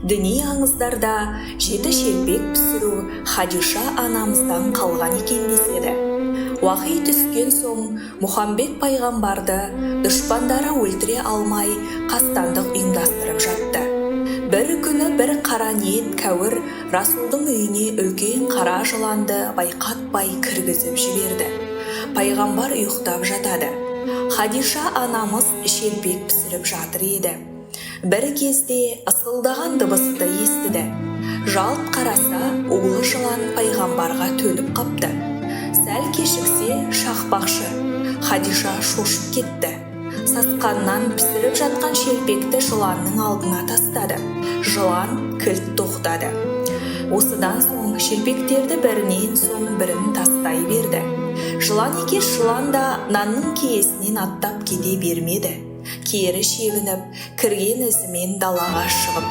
Діни аңыздарда жеті шелпек пісіру Хадиша анамыздан қалған екен деседі. Уақи түскен соң Мұхамбет пайғамбарды дұшпандары өлтіре алмай қастандық ұйымдастырып жатты. Бір күні бір қара ниет кәуір Расулдың үйіне үлкен қара жыланды байқатпай кіргізіп жіберді. Пайғамбар ұйықтап жатады. Хадиша анамыз шелпек пісіріп жатыр еді. Бір кезде ысылдаған дыбысты естіді. Жалт қараса, улы жылан пайғамбарға төніп қапты. Сәл кешіксе шақпақшы. Хадиша шошып кетті. Сасқаннан пісіріп жатқан шелпекті жыланның алдына тастады. Жылан кілт тоқтады. Осыдан соң шелпектерді бірінен соң бірін тастай берді. Жылан екеш жылан да нанның киесінен аттап кете бермеді. Кері шегініп, кірген ізімен далаға шығып